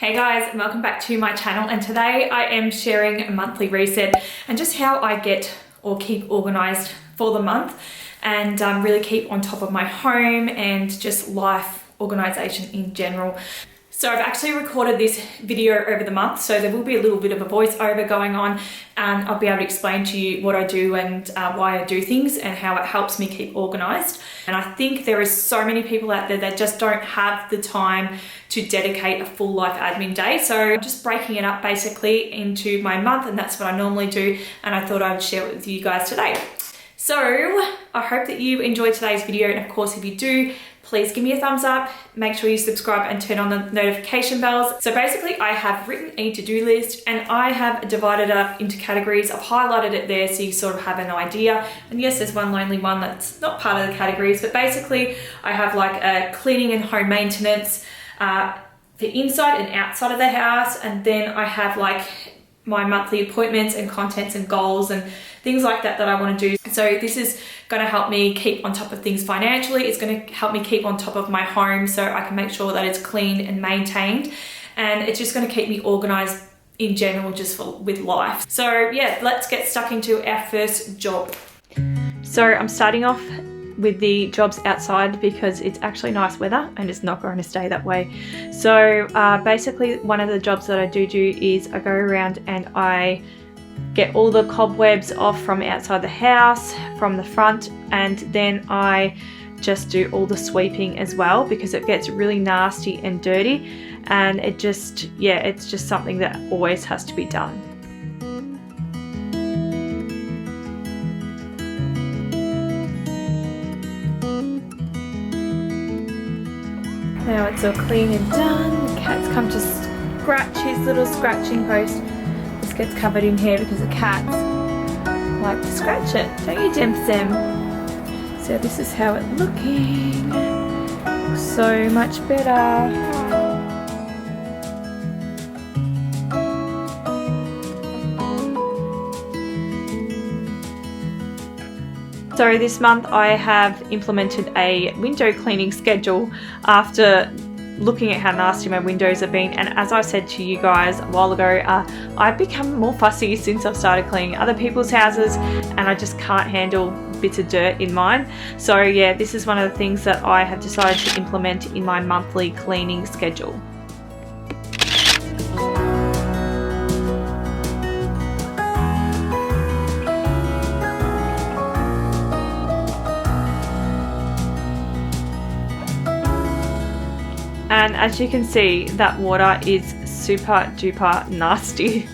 Hey guys, and welcome back to my channel, and today I am sharing a monthly reset and just how I get or keep organized for the month and really keep on top of my home and just life organization in general. So I've actually recorded this video over the month, so there will be a little bit of a voiceover going on, and I'll be able to explain to you what I do and why I do things and how it helps me keep organized. And I think there is so many people out there that just don't have the time to dedicate a full life admin day. So I'm just breaking it up basically into my month, and that's what I normally do, and I thought I'd share it with you guys today. So I hope that you enjoyed today's video, and of course if you do, please give me a thumbs up, make sure you subscribe and turn on the notification bells. So basically I have written a to-do list and I have divided it up into categories. I've highlighted it there so you sort of have an idea. And yes, there's one lonely one that's not part of the categories, but basically I have like a cleaning and home maintenance, the inside and outside of the house, and then I have like my monthly appointments and contents and goals and things like that I want to do. So this is going to help me keep on top of things financially. It's going to help me keep on top of my home so I can make sure that it's clean and maintained, and it's just going to keep me organized in general just with life. So yeah, let's get stuck into our first job. So I'm starting off with the jobs outside because it's actually nice weather and it's not going to stay that way. So basically one of the jobs that I do is I go around and I get all the cobwebs off from outside the house, from the front, and then I just do all the sweeping as well because it gets really nasty and dirty, and it just, yeah, it's just something that always has to be done. Now it's all clean and done. The cat's come to scratch his little scratching post. This gets covered in here because the cats like to scratch it, don't you, Dim Sim? So this is how it's looking. Looks so much better. So this month I have implemented a window cleaning schedule after looking at how nasty my windows have been, and as I said to you guys a while ago, I've become more fussy since I've started cleaning other people's houses, and I just can't handle bits of dirt in mine. So yeah, this is one of the things that I have decided to implement in my monthly cleaning schedule. And as you can see, that water is super duper nasty.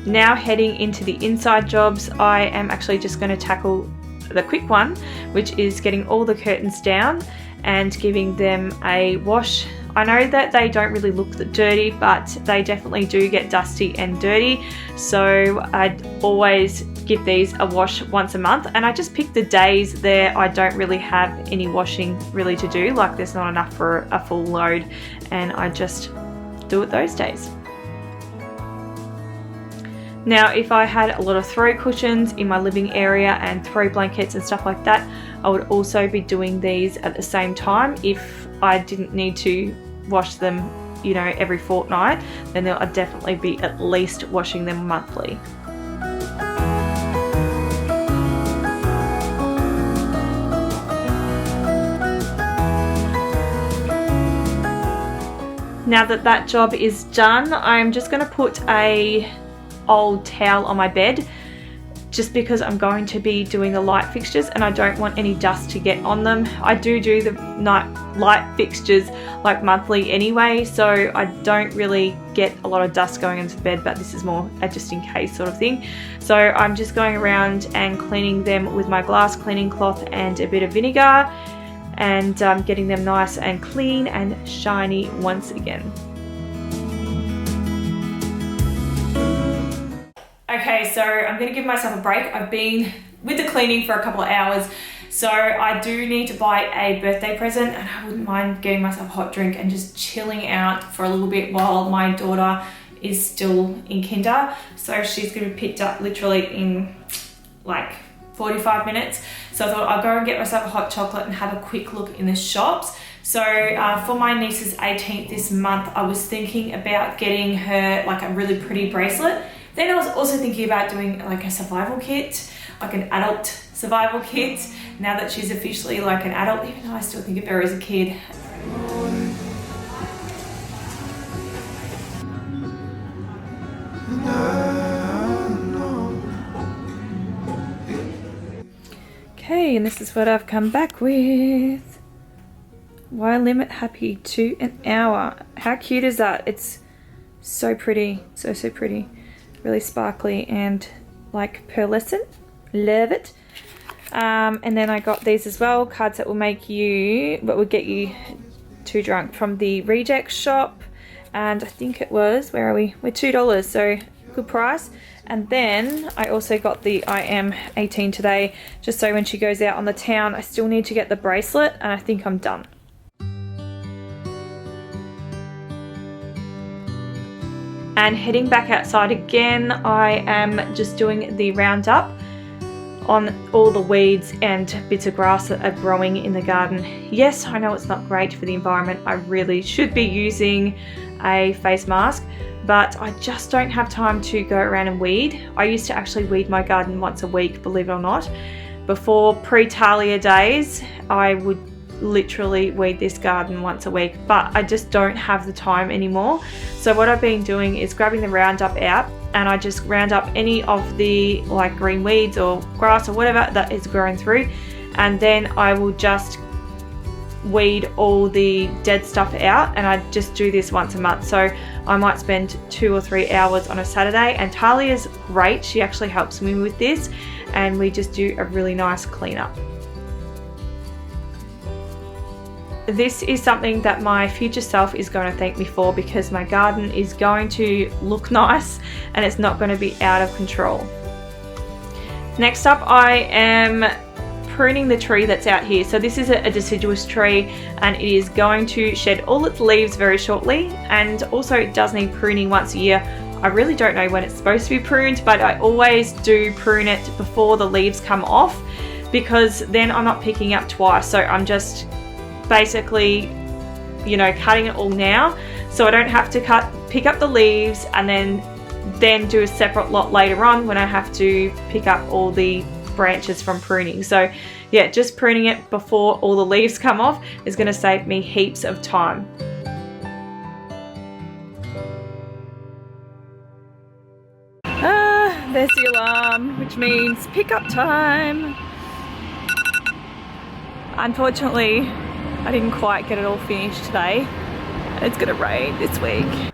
Now heading into the inside jobs, I am actually just going to tackle the quick one, which is getting all the curtains down and giving them a wash. I know that they don't really look dirty, but they definitely do get dusty and dirty. So I'd always give these a wash once a month, and I just pick the days there I don't really have any washing really to do, like there's not enough for a full load, and I just do it those days. Now, if I had a lot of throw cushions in my living area and throw blankets and stuff like that, I would also be doing these at the same time. If I didn't need to wash them, you know, every fortnight, then I'd definitely be at least washing them monthly. Now that that job is done, I'm just going to put a old towel on my bed, just because I'm going to be doing the light fixtures and I don't want any dust to get on them. I do the night light fixtures like monthly anyway, so I don't really get a lot of dust going into the bed, but this is more a just in case sort of thing. So I'm just going around and cleaning them with my glass cleaning cloth and a bit of vinegar, and getting them nice and clean and shiny once again. Okay, so I'm going to give myself a break. I've been with the cleaning for a couple of hours, so I do need to buy a birthday present, and I wouldn't mind getting myself a hot drink and just chilling out for a little bit while my daughter is still in kinder. So she's going to be picked up literally in like 45 minutes. So I thought I'll go and get myself a hot chocolate and have a quick look in the shops. So for my niece's 18th this month, I was thinking about getting her like a really pretty bracelet. Then I was also thinking about doing like a survival kit, like an adult survival kit, now that she's officially like an adult, even though I still think of her as a kid. Okay, and this is what I've come back with. Why limit happy to an hour? How cute is that? It's so pretty, so pretty. Really sparkly and like pearlescent. Love it. And then I got these as well, cards that will make you, what would get you too drunk, from the Reject shop. And I think it was, where are we? We're $2, so good price. And then I also got the I am 18 today, just so when she goes out on the town, I still need to get the bracelet, and I think I'm done. And heading back outside again, I am just doing the roundup on all the weeds and bits of grass that are growing in the garden. Yes, I know it's not great for the environment. I really should be using a face mask, but I just don't have time to go around and weed. I used to actually weed my garden once a week, believe it or not. Before pre-Talia days, I would literally weed this garden once a week, but I just don't have the time anymore. So what I've been doing is grabbing the Roundup out, and I just round up any of the like green weeds or grass or whatever that is growing through, and then I will just weed all the dead stuff out, and I just do this once a month. So I might spend 2 or 3 hours on a Saturday, and Talia's great. She actually helps me with this, and we just do a really nice cleanup. This is something that my future self is going to thank me for, because my garden is going to look nice and it's not going to be out of control. Next up, I am pruning the tree that's out here. So this is a deciduous tree, and it is going to shed all its leaves very shortly, and also it does need pruning once a year. I really don't know when it's supposed to be pruned, but I always do prune it before the leaves come off, because then I'm not picking up twice. So I'm just basically, you know, cutting it all now, so I don't have to pick up the leaves and then do a separate lot later on when I have to pick up all the branches from pruning. So yeah, just pruning it before all the leaves come off is going to save me heaps of time. There's the alarm, which means pickup time. Unfortunately, I didn't quite get it all finished today. It's gonna rain this week.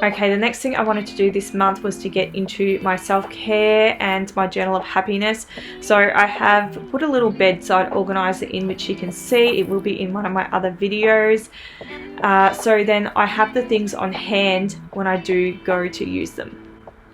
Okay, the next thing I wanted to do this month was to get into my self-care and my journal of happiness. So I have put a little bedside organizer in, which you can see. It will be in one of my other videos. So then I have the things on hand when I do go to use them.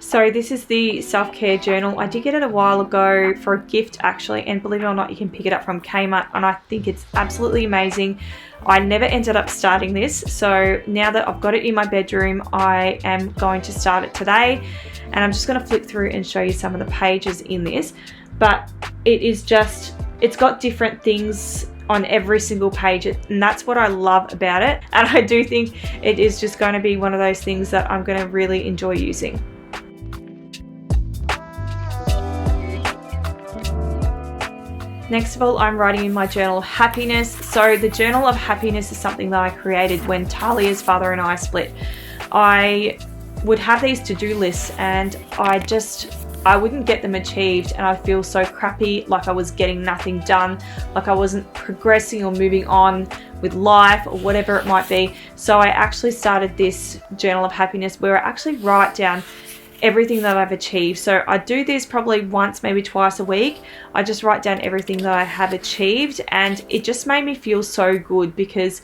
So this is the self-care journal. I did get it a while ago for a gift actually, and believe it or not, you can pick it up from Kmart, and I think it's absolutely amazing. I never ended up starting this, so now that I've got it in my bedroom, I am going to start it today, and I'm just going to flick through and show you some of the pages in this. But it is just, it's got different things on every single page, and that's what I love about it, and I do think it is just going to be one of those things that I'm going to really enjoy using. Next of all, I'm writing in my journal of happiness. So the journal of happiness is something that I created when Talia's father and I split. I would have these to-do lists, and I wouldn't get them achieved, and I'd feel so crappy, like I was getting nothing done, like I wasn't progressing or moving on with life or whatever it might be. So I actually started this journal of happiness where I actually write down everything that I've achieved. So I do this probably once, maybe twice a week. I just write down everything that I have achieved, and it just made me feel so good, because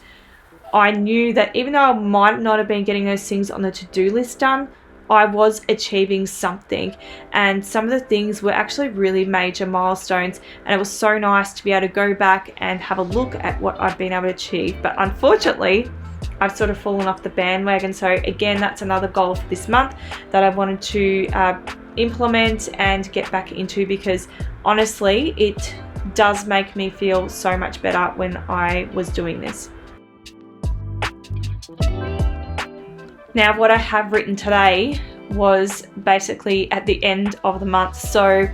I knew that even though I might not have been getting those things on the to-do list done, I was achieving something, and some of the things were actually really major milestones, and it was so nice to be able to go back and have a look at what I've been able to achieve. But unfortunately, I've sort of fallen off the bandwagon. So again, that's another goal for this month that I wanted to implement and get back into, because honestly it does make me feel so much better when I was doing this. Now what I have written today was basically at the end of the month, so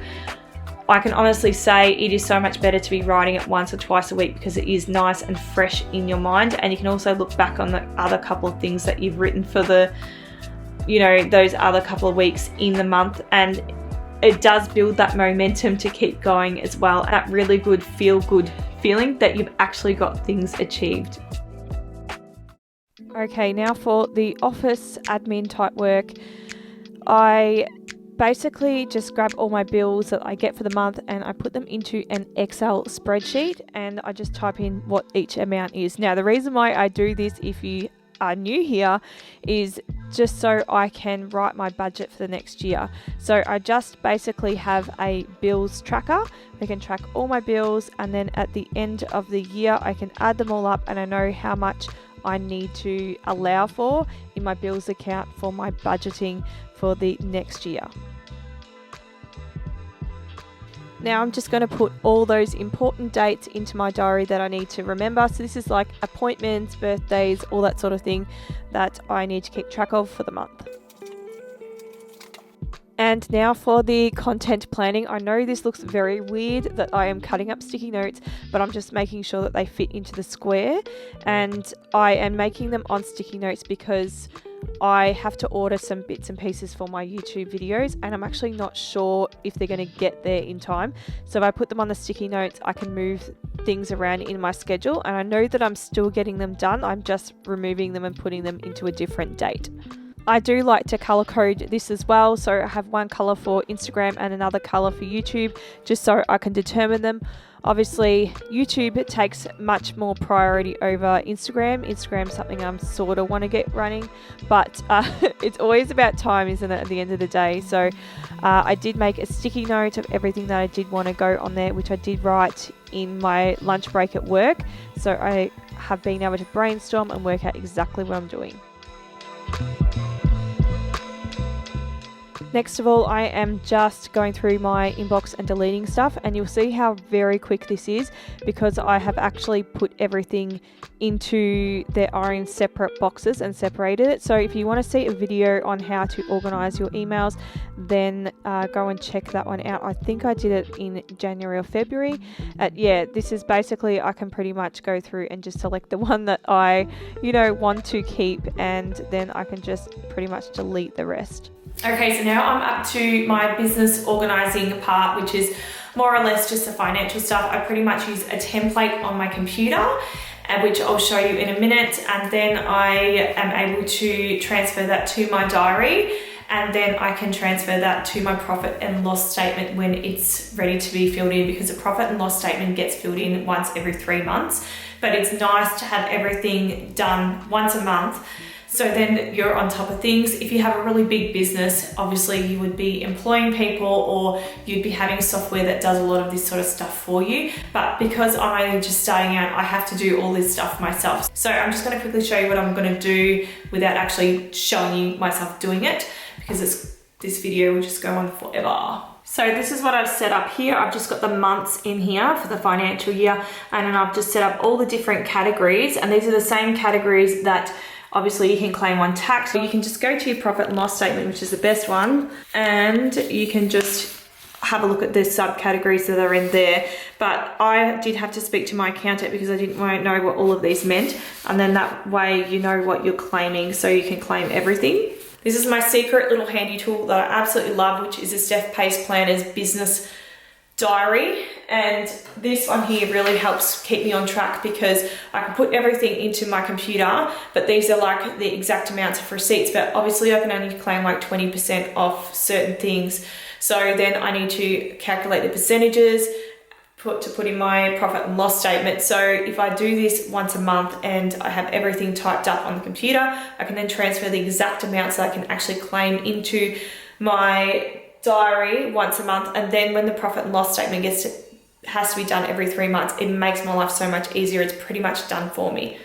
I can honestly say it is so much better to be writing it once or twice a week, because it is nice and fresh in your mind, and you can also look back on the other couple of things that you've written for the, you know, those other couple of weeks in the month, and it does build that momentum to keep going as well, that really good feel-good feeling that you've actually got things achieved. Okay, now for the office admin type work, I basically just grab all my bills that I get for the month and I put them into an Excel spreadsheet, and I just type in what each amount is. Now the reason why I do this, if you are new here, is just so I can write my budget for the next year. So I just basically have a bills tracker. I can track all my bills, and then at the end of the year I can add them all up, and I know how much I need to allow for in my bills account for my budgeting for the next year. Now I'm just going to put all those important dates into my diary that I need to remember. So this is like appointments, birthdays, all that sort of thing that I need to keep track of for the month. And now for the content planning. I know this looks very weird that I am cutting up sticky notes, but I'm just making sure that they fit into the square, and I am making them on sticky notes because I have to order some bits and pieces for my YouTube videos, and I'm actually not sure if they're going to get there in time. So if I put them on the sticky notes, I can move things around in my schedule, and I know that I'm still getting them done. I'm just removing them and putting them into a different date. I do like to color code this as well, so I have one color for Instagram and another color for YouTube, just so I can determine them. Obviously YouTube takes much more priority over Instagram. Instagram's something I'm sort of want to get running, but it's always about time, isn't it, at the end of the day? So I did make a sticky note of everything that I did want to go on there, which I did write in my lunch break at work, so I have been able to brainstorm and work out exactly what I'm doing. Next of all, I am just going through my inbox and deleting stuff, and you'll see how very quick this is because I have actually put everything into their own separate boxes and separated it. So if you want to see a video on how to organize your emails, then go and check that one out. I think I did it in January or February. Yeah, this is basically, I can pretty much go through and just select the one that I, want to keep, and then I can just pretty much delete the rest. Okay, so now I'm up to my business organizing part, which is more or less just the financial stuff. I pretty much use a template on my computer, which I'll show you in a minute, and then I am able to transfer that to my diary, and then I can transfer that to my profit and loss statement when it's ready to be filled in, because the profit and loss statement gets filled in once every 3 months, but it's nice to have everything done once a month. So then you're on top of things. If you have a really big business, obviously you would be employing people, or you'd be having software that does a lot of this sort of stuff for you. But because I'm only just starting out, I have to do all this stuff myself. So I'm just going to quickly show you what I'm going to do without actually showing you myself doing it, because this video will just go on forever. So this is what I've set up here. I've just got the months in here for the financial year, and then I've just set up all the different categories, and these are the same categories that obviously you can claim on tax. So you can just go to your profit and loss statement, which is the best one, and you can just have a look at the subcategories that are in there. But I did have to speak to my accountant because I didn't know what all of these meant, and then that way you know what you're claiming, so you can claim everything. This is my secret little handy tool that I absolutely love, which is a Steph Pace Planner's business diary, and this one here really helps keep me on track because I can put everything into my computer, but these are like the exact amounts of receipts, but obviously I can only claim like 20% off certain things, so then I need to calculate the percentages to put in my profit and loss statement. So if I do this once a month and I have everything typed up on the computer, I can then transfer the exact amounts that I can actually claim into my diary once a month, and then when the profit and loss statement has to be done every 3 months, it makes my life so much easier. It's pretty much done for me.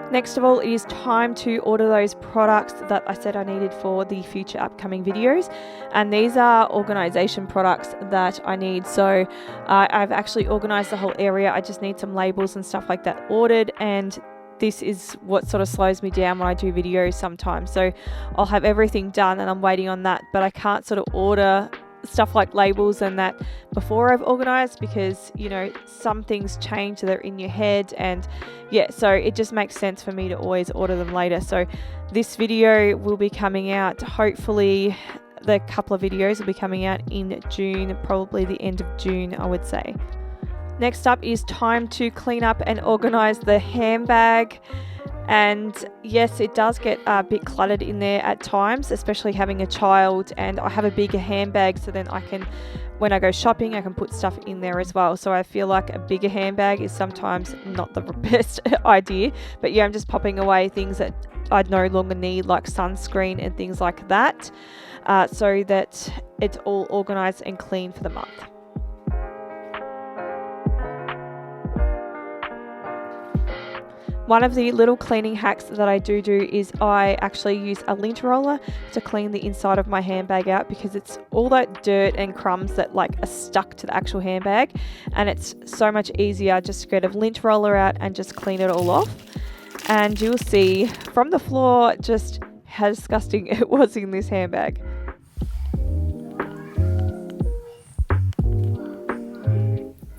Next of all, it is time to order those products that I said I needed for the future upcoming videos, and these are organisation products that I need. So I've actually organised the whole area. I just need some labels and stuff like that ordered, and this is what sort of slows me down when I do videos sometimes. So I'll have everything done and I'm waiting on that, but I can't sort of order stuff like labels and that before I've organized, because you know some things change, they're in your head, and yeah, so it just makes sense for me to always order them later. So this video will be coming out, hopefully the couple of videos will be coming out in June, probably the end of June I would say. Next up is time to clean up and organize the handbag. And yes, it does get a bit cluttered in there at times, especially having a child, and I have a bigger handbag, so then I can, when I go shopping, I can put stuff in there as well. So I feel like a bigger handbag is sometimes not the best idea, but yeah, I'm just popping away things that I no longer need, like sunscreen and things like that, so that it's all organized and clean for the month. One of the little cleaning hacks that I do is I actually use a lint roller to clean the inside of my handbag out, because it's all that dirt and crumbs that like are stuck to the actual handbag, and it's so much easier just to get a lint roller out and just clean it all off. And you'll see from the floor just how disgusting it was in this handbag.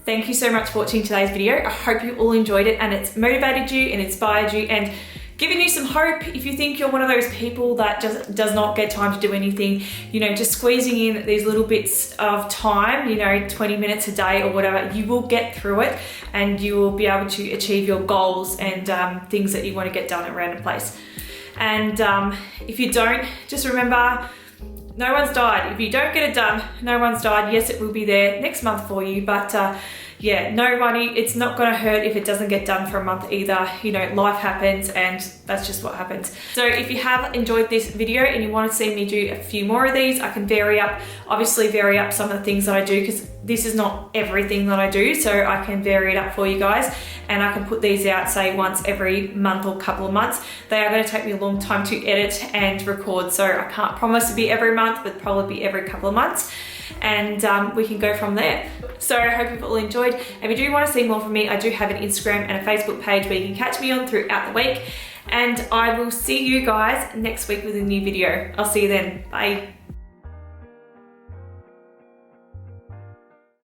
Thank you so much for watching today's video. I hope you all enjoyed it and it's motivated you and inspired you and given you some hope. If you think you're one of those people that just does not get time to do anything, you know, just squeezing in these little bits of time, you know, 20 minutes a day or whatever, you will get through it and you will be able to achieve your goals and things that you want to get done at a random place. And if you don't, just remember, no one's died. If you don't get it done, no one's died. Yes, it will be there next month for you, but yeah, no money. It's not going to hurt if it doesn't get done for a month either. You know, life happens and that's just what happens. So if you have enjoyed this video and you want to see me do a few more of these, I can obviously vary up some of the things that I do, because this is not everything that I do. So I can vary it up for you guys, and I can put these out say once every month or couple of months. They are going to take me a long time to edit and record, so I can't promise to be every month, but probably be every couple of months, and we can go from there. So I hope you've all enjoyed. If you do want to see more from me, I do have an Instagram and a Facebook page where you can catch me on throughout the week, and I will see you guys next week with a new video. I'll see you then. Bye.